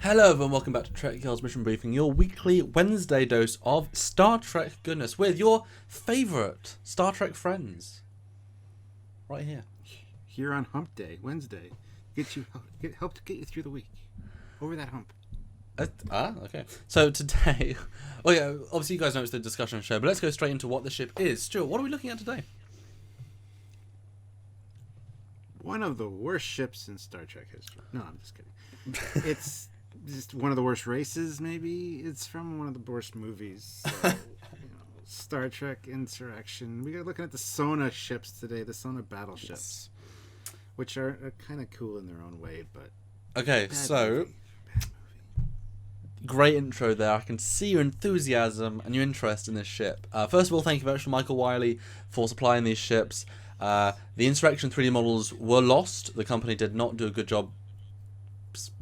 Hello everyone, welcome back to Trekyards Mission Briefing, your weekly Wednesday dose of Star Trek goodness with your favourite Star Trek friends. Right here. Here on Hump Day, Wednesday. Help to get you through the week. Over that hump. Okay. So today, obviously you guys know it's the discussion show, but let's go straight into what the ship is. Stuart, what are we looking at today? One of the worst ships in Star Trek history. No, I'm just kidding. It's just one of the worst races, maybe. It's from one of the worst movies. So, Star Trek Insurrection. We are looking at the Sona ships today, the Sona Battleships, which are kind of cool in their own way, but... Okay, so... Great intro there. I can see your enthusiasm and your interest in this ship. First of all, thank you very much to Michael Wiley for supplying these ships. The Insurrection 3D models were lost. The company did not do a good job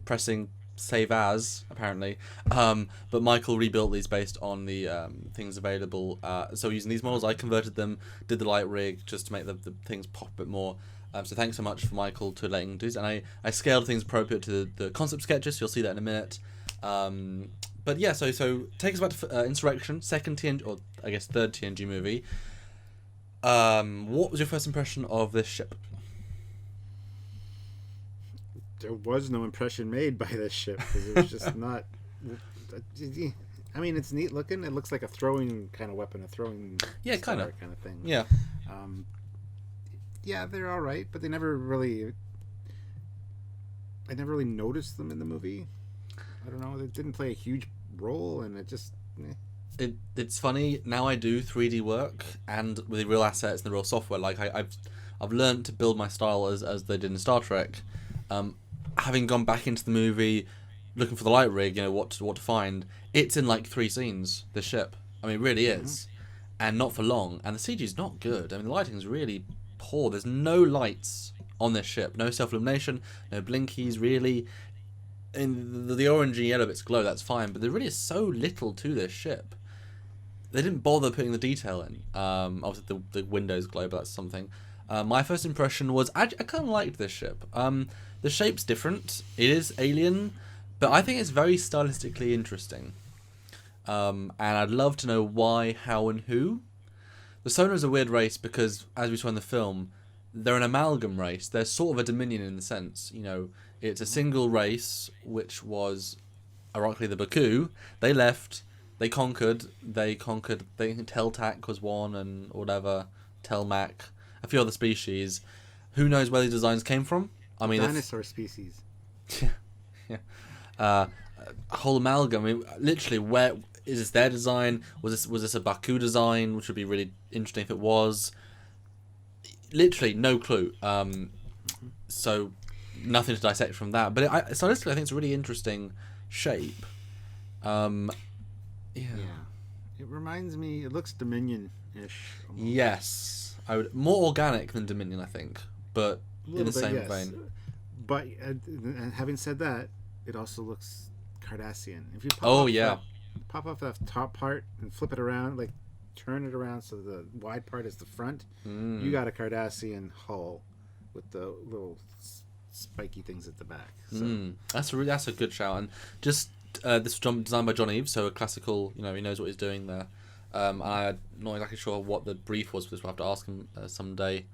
pressing save as, apparently. But Michael rebuilt these based on the things available. So using these models, I converted them, did the light rig just to make the things pop a bit more. So thanks so much for Michael to letting do this. And I scaled things appropriate to the concept sketches. You'll see that in a minute. But yeah, so take us back to Insurrection, second TNG, or I guess third TNG movie. What was your first impression of this ship? There was no impression made by this ship because it was just not. I mean, it's neat looking. It looks like a throwing kind of weapon, a throwing kind of thing. Yeah. Yeah, they're all right, but I never really noticed them in the movie. I don't know. They didn't play a huge role, and it just. It's funny now. I do 3D work and with the real assets and the real software. Like I've learned to build my style as they did in Star Trek. Having gone back into the movie, looking for the light rig, what to find. It's in like 3 scenes. The ship. I mean, it really is, and not for long. And the CG's not good. I mean, the lighting's really poor. There's no lights on this ship. No self-illumination. No blinkies. Really. In the orange and yellow bits glow. That's fine. But there really is so little to this ship. They didn't bother putting the detail in. Obviously, the windows glow, but that's something. My first impression was I kind of liked this ship. The shape's different. It is alien, but I think it's very stylistically interesting. And I'd love to know why, how, and who. The Sona is a weird race because, as we saw in the film, they're an amalgam race. They're sort of a Dominion in the sense. It's a single race, which was, ironically, the Baku. They left. They conquered. I think Teltac was one, and whatever. Telmac. A few other species. Who knows where these designs came from? I mean, dinosaur species. Yeah. A whole amalgam. I mean, literally, where is this their design? Was this a Baku design? Which would be really interesting if it was. Literally, no clue. So nothing to dissect from that. But stylistically, I think it's a really interesting shape. Yeah. It reminds me. It looks Dominion-ish. Almost. Yes, more organic than Dominion, I think, but in the same vein. But having said that, it also looks Cardassian. If you pop off that top part and flip it around, like turn it around so the wide part is the front, you got a Cardassian hull with the little spiky things at the back. So. That's a good shout. And just this was designed by John Eves, so a classical. He knows what he's doing there. I'm not exactly sure what the brief was for this. We'll have to ask him someday.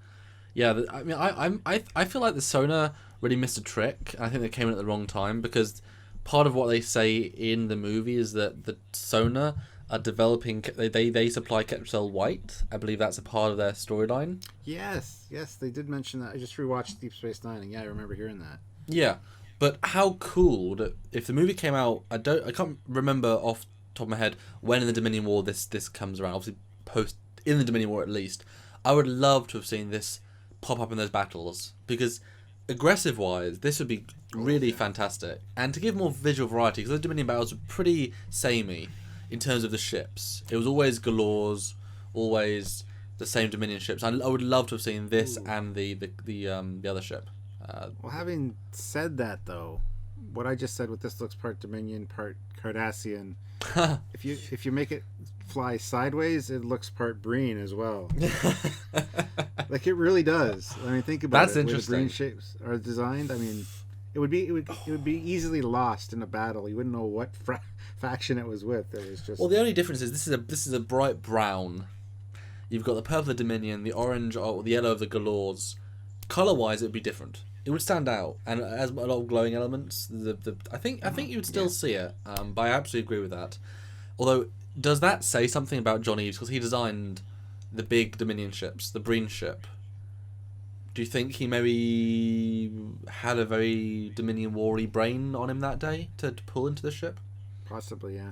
Yeah, I mean, I feel like the Sona really missed a trick. I think they came in at the wrong time because part of what they say in the movie is that the Sona are developing. They supply Ketracel White. I believe that's a part of their storyline. Yes, they did mention that. I just rewatched Deep Space Nine, and I remember hearing that. Yeah, but how cool that if the movie came out, I can't remember off the top of my head when in the Dominion War this comes around. Obviously, post in the Dominion War at least. I would love to have seen this pop up in those battles because aggressive wise this would be really fantastic, and to give more visual variety because those Dominion battles were pretty samey in terms of the ships. It was always Galores, always the same Dominion ships. I would love to have seen this and the other ship. Well, having said that though, what I just said with this looks part Dominion, part Cardassian. if you make it fly sideways, it looks part Breen as well. Like it really does. I mean, think about That's it. interesting. The Breen shapes are designed. I mean, it would be easily lost in a battle. You wouldn't know what faction it was with. It was just Well, the only difference is this is a bright brown. You've got the purple of Dominion, the orange or the yellow of the Galores. Color-wise, it would be different. It would stand out, and it has a lot of glowing elements. I think you would still see it, but I absolutely agree with that. Although, does that say something about John Eves? Because he designed the big Dominion ships, the Breen ship. Do you think he maybe had a very Dominion war-y brain on him that day to pull into the ship? possibly, yeah.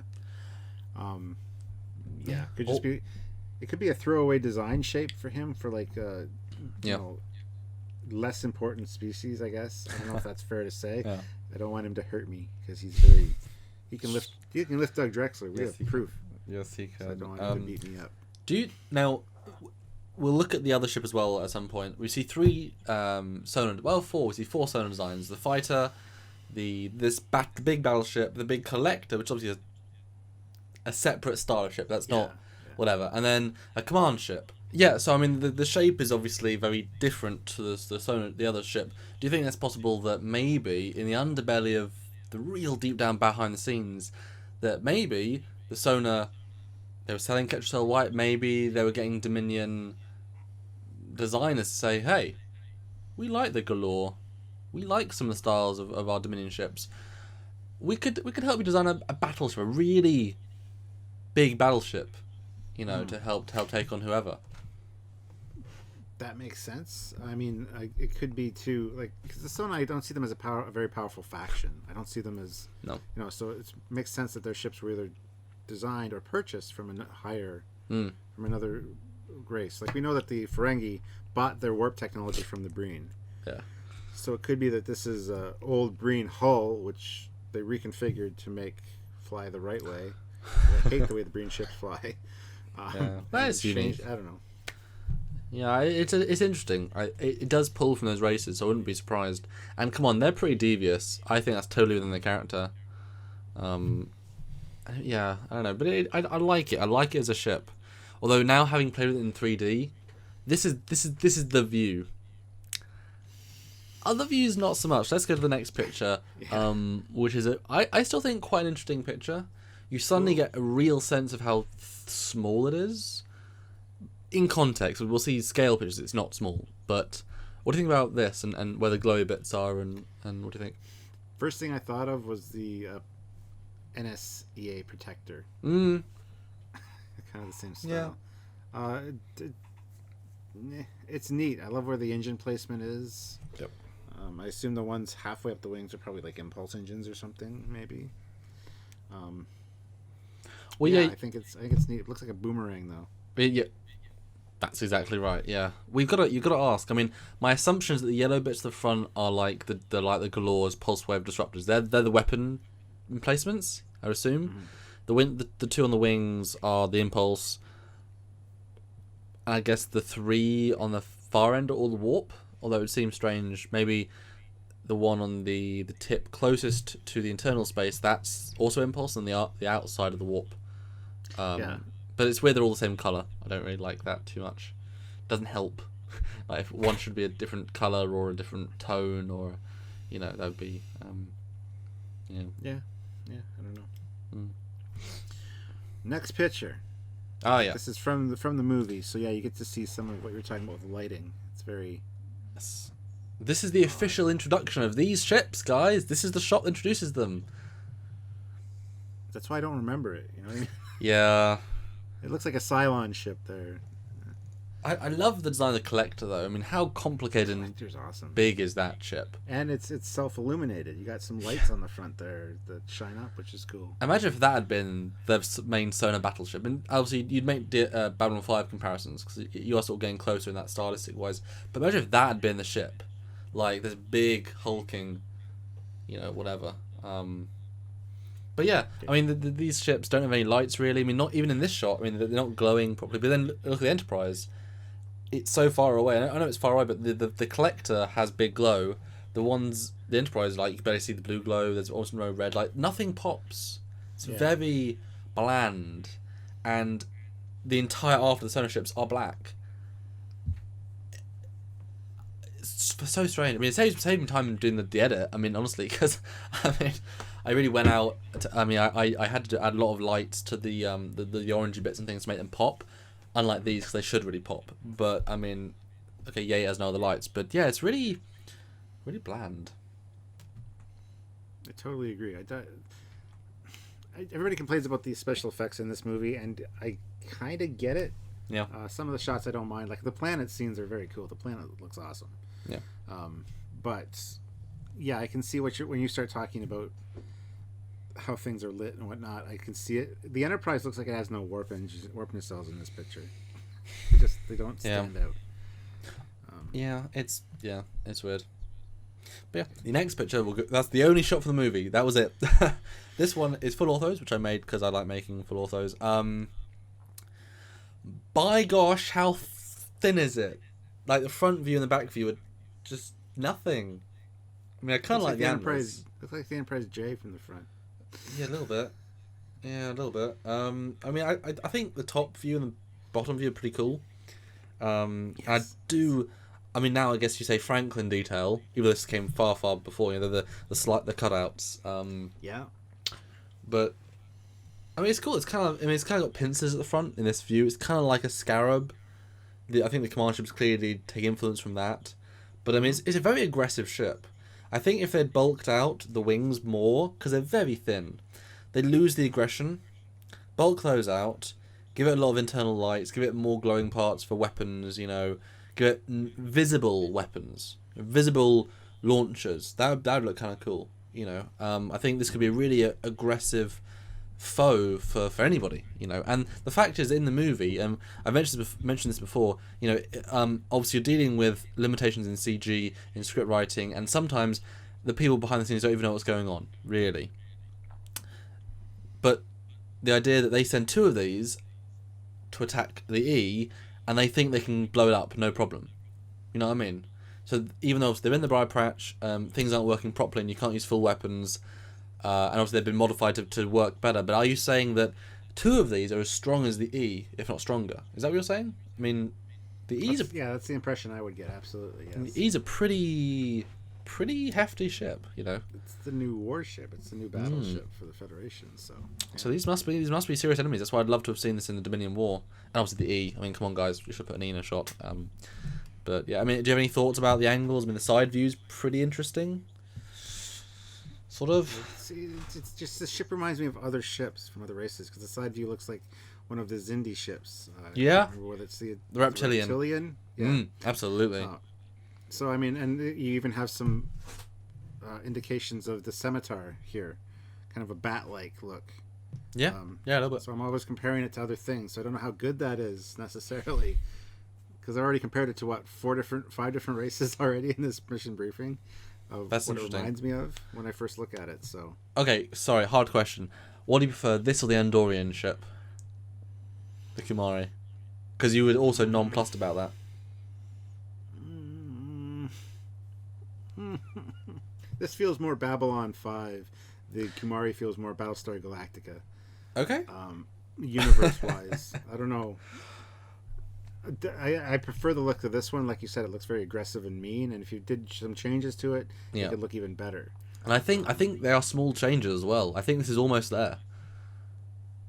Yeah, could just be. It could be a throwaway design shape for him for like you know, less important species, I guess. I don't know if that's fair to say. Yeah. I don't want him to hurt me because he's very. He can lift Doug Drexler. We have proof. Yes, he can. So I don't want him to beat me up. Now? We'll look at the other ship as well at some point. We see four. We see four Sona designs: the fighter, the big battleship, the big collector, which obviously is a separate starship. That's not whatever, and then a command ship. Yeah, so I mean the shape is obviously very different to the other ship. Do you think that's possible that maybe in the underbelly of the real deep down behind the scenes, that maybe the Sona, they were selling Ketracel White, maybe they were getting Dominion designers to say, hey, we like the Galore, we like some of the styles of our Dominion ships. We could help you design a battleship, a really big battleship, to help take on whoever. That makes sense. I mean, it could be too, like, because the Sona, I don't see them as a very powerful faction. I don't see them as so it makes sense that their ships were either designed or purchased from from another race. Like, we know that the Ferengi bought their warp technology from the Breen. Yeah. So it could be that this is a old Breen hull, which they reconfigured to fly the right way. I hate the way the Breen ships fly. That is unique. I don't know. Yeah, it's interesting. It does pull from those races, so I wouldn't be surprised. And come on, they're pretty devious. I think that's totally within their character. Yeah, I don't know, but I like it. I like it as a ship. Although now, having played with it in 3D, this is the view. Other views, not so much. Let's go to the next picture, which is I still think quite an interesting picture. You suddenly get a real sense of how small it is. In context, we'll see scale pictures. It's not small, but what do you think about this and where the glowy bits are and what do you think? First thing I thought of was the NSEA protector. Kind of the same style. It's neat. I love where the engine placement is. Yep. I assume the ones halfway up the wings are probably like impulse engines or something, maybe. I think it's neat. It looks like a boomerang though. Yeah. That's exactly right. Yeah, you've got to ask. I mean, my assumption is that the yellow bits at the front are like the Galore's pulse wave disruptors. They're the weapon emplacements, I would assume. Mm-hmm. The two on the wings are the impulse. I guess the three on the far end are all the warp. Although it would seem strange, maybe the one on the tip closest to the internal space, that's also impulse, and the outside of the warp. But it's weird they're all the same colour. I don't really like that too much. Doesn't help. Like, if one should be a different colour or a different tone, or that would be Yeah, I don't know. Next picture. Oh yeah. This is from the movie, so yeah, you get to see some of what you were talking about with the lighting. It's very. Yes. This is the official introduction of these ships, guys. This is the shot that introduces them. That's why I don't remember it. You know what I mean? Yeah. It looks like a Cylon ship there. I love the design of the Collector, though. I mean, how complicated and awesome. Big is that ship? And it's self-illuminated. You got some lights on the front there that shine up, which is cool. Imagine if that had been the main Sona Battleship. And obviously, you'd make Babylon 5 comparisons, because you are sort of getting closer in that stylistic-wise. But imagine if that had been the ship. Like, this big, hulking, whatever. But yeah, I mean, these ships don't have any lights, really. I mean, not even in this shot. I mean, they're not glowing properly. But then look at the Enterprise. It's so far away. I know it's far away, but the Collector has big glow. The Enterprise, like, you can barely see the blue glow. There's almost no red light. Nothing pops. It's very bland. And the entire aft of the Sona ships are black. so strange. I mean, it saves me time doing the edit. I mean, honestly, because I really went out. I had to add a lot of lights to the orangey bits and things to make them pop. Unlike these, because they should really pop. But I mean, okay, yeah, it has no other lights. But yeah, it's really bland. I totally agree. Everybody complains about the special effects in this movie, and I kind of get it. Yeah. Some of the shots I don't mind. Like the planet scenes are very cool. The planet looks awesome. Yeah. But yeah, I can see when you start talking about how things are lit and whatnot. I can see it. The Enterprise looks like it has no warp nacelles in this picture. They don't stand out. It's weird. But yeah, the next picture that's the only shot for the movie. That was it. This one is full orthos, which I made because I like making full orthos. By gosh, how thin is it? Like the front view and the back view are just nothing. I mean, I kind of like the Enterprise. Looks like the Enterprise J from the front. Yeah, a little bit. I mean, I think the top view and the bottom view are pretty cool. Yes. I mean, now I guess you say Franklin detail, even though this came far before. You know, the cutouts. Yeah. But I mean, it's cool. It's kind of got pincers at the front in this view. It's kind of like a scarab. I think the command ships clearly take influence from that. But I mean, it's a very aggressive ship. I think if they'd bulked out the wings more, because they're very thin, they'd lose the aggression. Bulk those out, give it a lot of internal lights, give it more glowing parts for weapons, you know, give it visible weapons, visible launchers. That would look kind of cool, you know. I think this could be a really aggressive foe for anybody, you know. And the fact is, in the movie, I mentioned this before, you know, obviously you're dealing with limitations in CG, in script writing, and sometimes the people behind the scenes don't even know what's going on, really. But the idea that they send two of these to attack the E, and they think they can blow it up, no problem. You know what I mean? So even though they're in the bribe patch, things aren't working properly, and you can't use full weapons. And obviously they've been modified to work better. But are you saying that two of these are as strong as the E, if not stronger? Is that what you're saying? I mean, the E's are... Yeah, that's the impression I would get, absolutely, yes. The E's a pretty hefty ship, you know. It's the new warship. It's the new battleship for the Federation, so... Yeah. So these must be serious enemies. That's why I'd love to have seen this in the Dominion War. And obviously the E. I mean, come on, guys. We should put an E in a shot. But, yeah, I mean, do you have any thoughts about the angles? I mean, the side view's pretty interesting. Sort of. It's just the ship reminds me of other ships from other races because the side view looks like one of the Xindi ships. Yeah. Whether it's the reptilian. Yeah. Absolutely. So I mean, and you even have some indications of the scimitar here, kind of a bat-like look. Yeah. Yeah, a little bit. So I'm always comparing it to other things. So I don't know how good that is necessarily, because I already compared it to 5 different races already in this mission briefing. That's what interesting. It reminds me of when I first look at it. So okay, sorry, hard question. What do you prefer, this or the Andorian ship, the Kumari? Because you were also nonplussed about that. This feels more Babylon 5. The Kumari feels more Battlestar Galactica. Okay. Universe-wise, I don't know. I prefer the look of this one. Like you said, it looks very aggressive and mean. And if you did some changes to it, it could look even better. And I think they are small changes as well. I think this is almost there.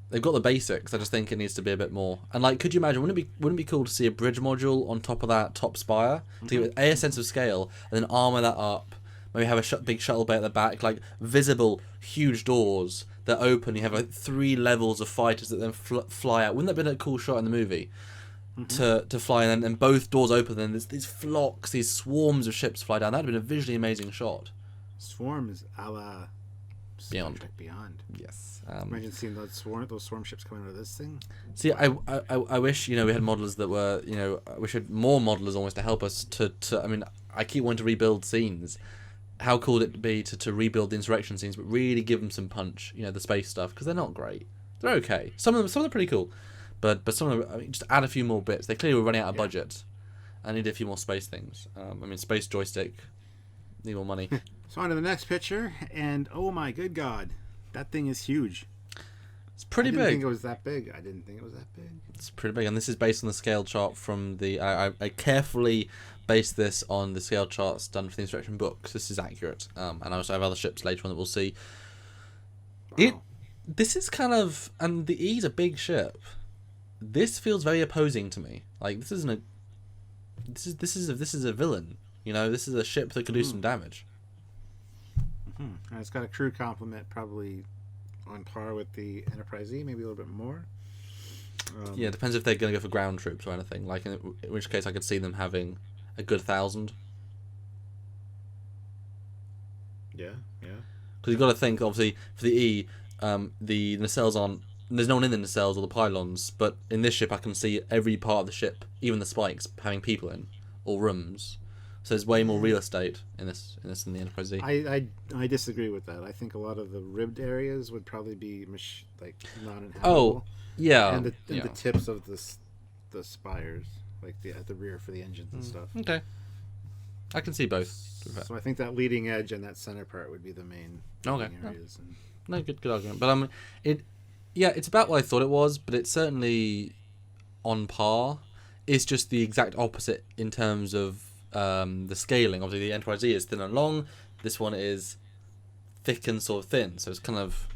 They've got the basics. I just think it needs to be a bit more. And like, could you imagine? Wouldn't it be cool to see a bridge module on top of that top spire to give it a sense of scale, and then armor that up? Maybe have a big shuttle bay at the back, like visible huge doors that open. You have like 3 levels of fighters that then fly out. Wouldn't that have been a cool shot in the movie? To fly and then both doors open and there's these flocks, these swarms of ships fly down. That'd have been a visually amazing shot. Swarms a la Beyond. Beyond. Yes. Imagine seeing those swarm ships coming out of this thing. See, I wish, you know, we had modelers that were, you know, I wish we had more modelers almost to help us to I mean, I keep wanting to rebuild scenes. How cool would it be to rebuild the Insurrection scenes, but really give them some punch, you know, the space stuff, because they're not great. They're okay. Some of them are pretty cool. But some of them, I mean, just add a few more bits. They clearly were running out of budget. I need a few more space things. I mean, space joystick. Need more money. So on to the next picture, and oh my good God, that thing is huge. It's pretty big. I didn't think it was that big. It's pretty big, and this is based on the scale chart from the. I carefully based this on the scale charts done for the Insurrection books. This is accurate. And I also have other ships later on that we'll see. Wow. This is kind of, and the E's a big ship. This feels very opposing to me. Like this isn't a. This is a villain. You know, this is a ship that could do some damage. And it's got a crew complement probably on par with the Enterprise E, maybe a little bit more. Yeah, it depends if they're going to go for ground troops or anything. Like in which case, I could see them having a good 1,000. Yeah. Because you've got to think, obviously, for the E, the nacelles aren't. There's no one in the nacelles or the pylons, but in this ship, I can see every part of the ship, even the spikes, having people in or rooms. So there's way more real estate in this than the Enterprise Z. I disagree with that. I think a lot of the ribbed areas would probably be non-inhabitable. Oh, yeah. And the tips of the spires, like at the rear for the engines and stuff. Okay. I can see both. So I think that leading edge and that center part would be the main areas. No, good argument. But it's about what I thought it was, but it's certainly on par. It's just the exact opposite in terms of the scaling. Obviously, the Enterprise Z is thin and long. This one is thick and sort of thin. So it's kind of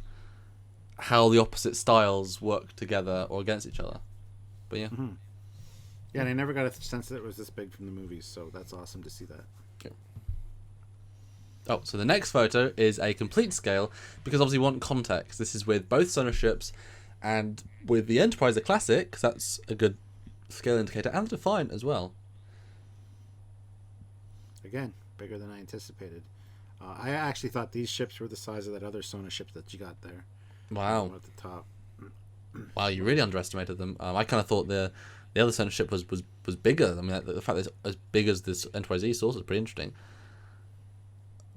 how the opposite styles work together or against each other. But yeah. Mm-hmm. Yeah, and I never got a sense that it was this big from the movies, so that's awesome to see that. Yeah. Oh, so the next photo is a complete scale, because obviously we want context. This is with both Sona ships, and with the Enterprise, the Classic, 'cause that's a good scale indicator, and the Defiant as well. Again, bigger than I anticipated. I actually thought these ships were the size of that other Sona ship that you got there. Wow. At the top. Wow, you really underestimated them. I kind of thought the other Sona ship was bigger. I mean, the fact that it's as big as this Enterprise E source is pretty interesting.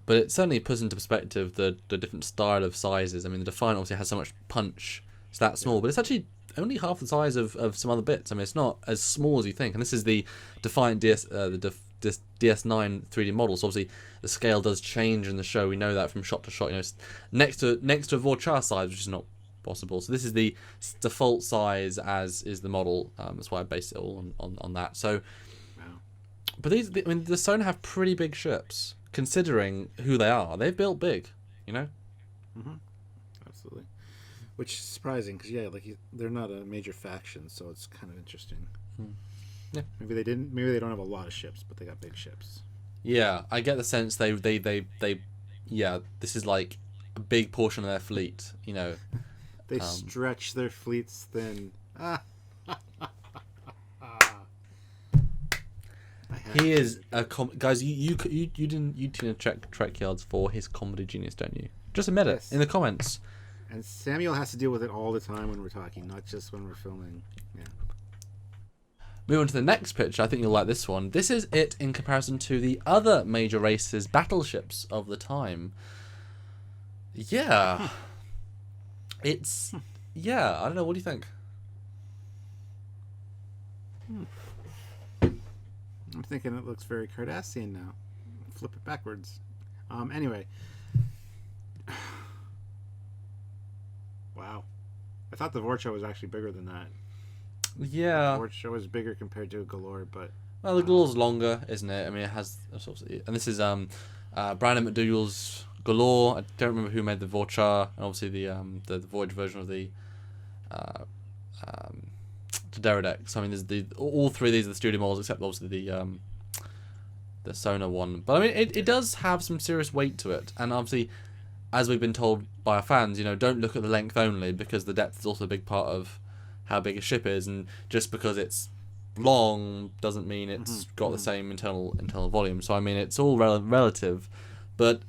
But it certainly puts into perspective the different style of sizes. I mean, the Defiant obviously has so much punch. It's that small, but it's actually only half the size of some other bits. I mean, it's not as small as you think. And this is the Defiant DS9 3D model. So obviously the scale does change in the show. We know that from shot to shot. You know, it's next to a Vorchar size, which is not possible. So this is the default size as is the model. That's why I based it all on that. So, wow. But the Sona have pretty big ships considering who they are. They've built big, you know. Mm-hmm. Absolutely. Which is surprising because they're not a major faction, so it's kind of interesting. Yeah. Maybe they don't have a lot of ships, but they got big ships. Yeah, I get the sense they this is like a big portion of their fleet, you know. They stretch their fleets thin. He is a guys. You didn't check Trekyards for his comedy genius, don't you? Just admit it in the comments. And Samuel has to deal with it all the time when we're talking, not just when we're filming. Yeah. Move on to the next picture. I think you'll like this one. This is it in comparison to the other major races, battleships of the time. Yeah. It's... Yeah, I don't know. What do you think? I'm thinking it looks very Cardassian now. Flip it backwards. Anyway. Wow. I thought the Vorcha was actually bigger than that. Yeah. The Vorcha was bigger compared to Galore, but... Well, the Galore's longer, isn't it? I mean, it has... And this is Brandon McDougall's Galore. I don't remember who made the Vorcha, and obviously the Voyage version of the Deredeck. So I mean, there's all three of these are the studio models, except obviously the Sona one. But I mean, it does have some serious weight to it, and obviously, as we've been told by our fans, you know, don't look at the length only, because the depth is also a big part of how big a ship is, and just because it's long doesn't mean it's got the same internal volume. So I mean, it's all relative, but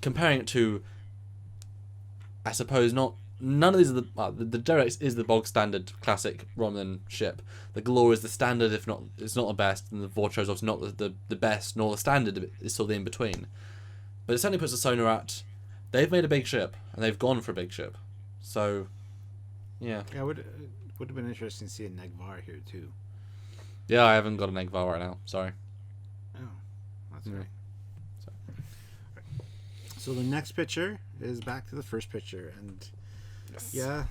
comparing it to, I suppose none of these are the Deredeck is the bog standard classic Romulan ship. The Galore is the standard, if not it's not the best, and the Vorcha is obviously not the best nor the standard. It's sort of in between. But it certainly puts the Sona at. They've made a big ship and they've gone for a big ship. So, yeah. Yeah, would have been interesting to see a Negvar here too. Yeah, I haven't got a Negvar right now. Sorry. Oh, that's right. So the next picture is back to the first picture, and yeah,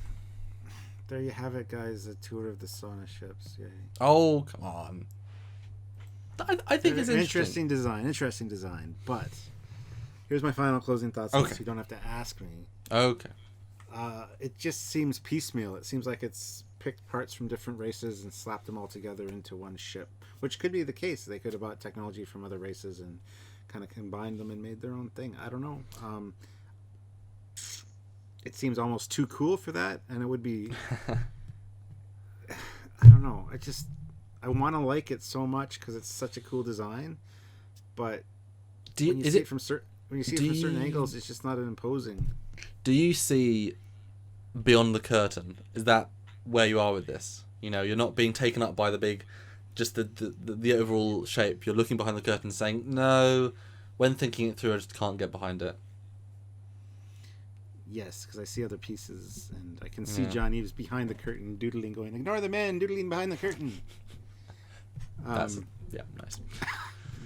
there you have it, guys. A tour of the Sona ships. Yay! Oh, come on. I think it's interesting design. But here's my final closing thoughts. Okay. So you don't have to ask me. Okay. It just seems piecemeal. It seems like it's picked parts from different races and slapped them all together into one ship, which could be the case. They could have bought technology from other races and kind of combined them and made their own thing. I don't know. It seems almost too cool for that, and it would be. I don't know. I want to like it so much because it's such a cool design, but when you see it from certain angles, it's just not imposing. Do you see beyond the curtain? Is that where you are with this? You know, you're not being taken up by the big, just the overall shape. You're looking behind the curtain, saying, "No." When thinking it through, I just can't get behind it. Yes, because I see other pieces, and I can see John Eves behind the curtain, doodling, going, "Ignore the men, doodling behind the curtain." Nice.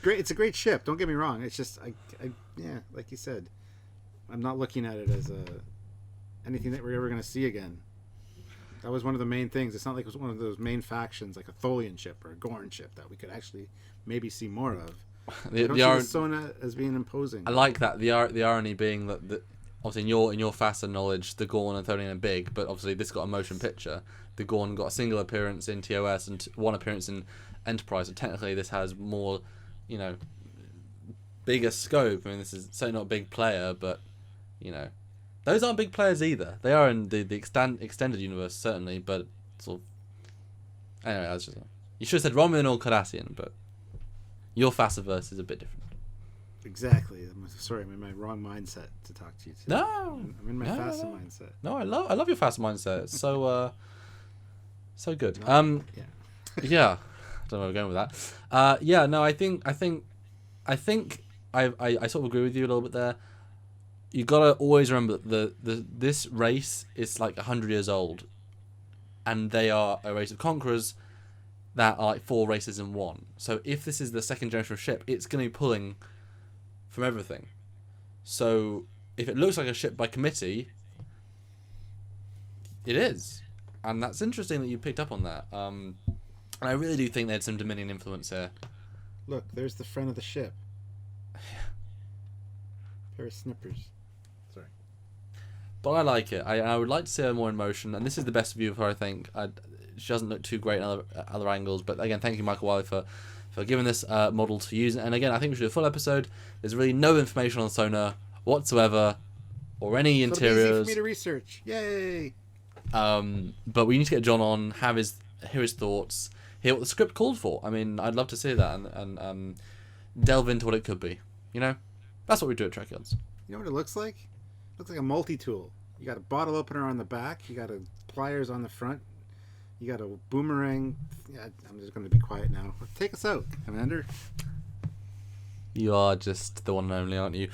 Great. It's a great ship. Don't get me wrong. It's just, like you said, I'm not looking at it as anything that we're ever going to see again. That was one of the main things. It's not like it was one of those main factions, like a Tholian ship or a Gorn ship, that we could actually maybe see more of. I don't see the Sona as being imposing. I like that. The irony being that obviously in your faster knowledge, the Gorn and Tholian are big, but obviously this got a motion picture. The Gorn got a single appearance in TOS and one appearance in Enterprise, so technically this has more, bigger scope. I mean, this is certainly not a big player, but, those aren't big players either. They are in the extended universe, certainly, but sort of... Anyway, I was just... You should have said Romulan or Cardassian, but your Fassiverse is a bit different. Exactly. I'm sorry, I'm in my wrong mindset to talk to you today. No! I'm in my Fassa mindset. No, I love your Fassa mindset. It's so, so good. Yeah. Yeah. I don't know where we're going with that. Yeah, no, I think I sort of agree with you a little bit there. You gotta always remember that this race is like 100 years old, and they are a race of conquerors that are like 4 races in one. So if this is the second generation of ship, it's gonna be pulling from everything. So if it looks like a ship by committee, it is, and that's interesting that you picked up on that. And I really do think they had some Dominion influence here. Look, there's the front of the ship. Pair of snippers. Sorry. But I like it. I would like to see her more in motion, and this is the best view of her, I think. She doesn't look too great in other angles, but again, thank you, Michael Wiley, for giving this model to use. And again, I think we should do a full episode. There's really no information on Sona whatsoever, or any interiors. It'll be easy for me to research. Yay! But we need to get John on, hear his thoughts, hear what the script called for. I mean, I'd love to see that and delve into what it could be. That's what we do at Trekyards. You know what it looks like? It looks like a multi-tool. You got a bottle opener on the back. You got a pliers on the front. You got a boomerang. Yeah, I'm just going to be quiet now. Take us out, Commander. You are just the one and only, aren't you?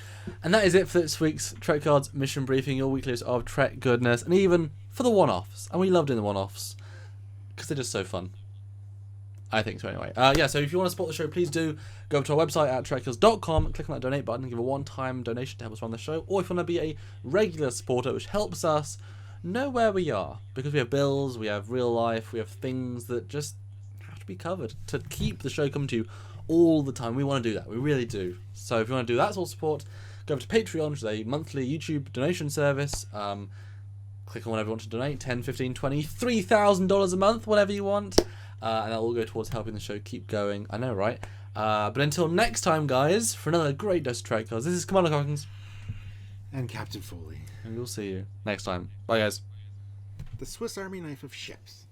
And that is it for this week's Trekyards mission briefing, your weekly list of Trek goodness, and even for the one-offs. And we love doing the one-offs because they're just so fun. I think so anyway. So if you want to support the show, please do go to our website at trekyards.com, click on that donate button and give a one-time donation to help us run the show. Or if you want to be a regular supporter, which helps us know where we are, because we have bills, we have real life, we have things that just have to be covered to keep the show coming to you all the time. We want to do that. We really do. So if you want to do that sort of support, go over to Patreon, which is a monthly YouTube donation service. Click on whatever you want to donate, $10, $15, $20, $3,000 a month, whatever you want. And that will go towards helping the show keep going. I know, right? But until next time, guys, for another great dose of Trekyards, this is Commander Hawkins. And Captain Foley. And we'll see you next time. Bye, guys. The Swiss Army knife of ships.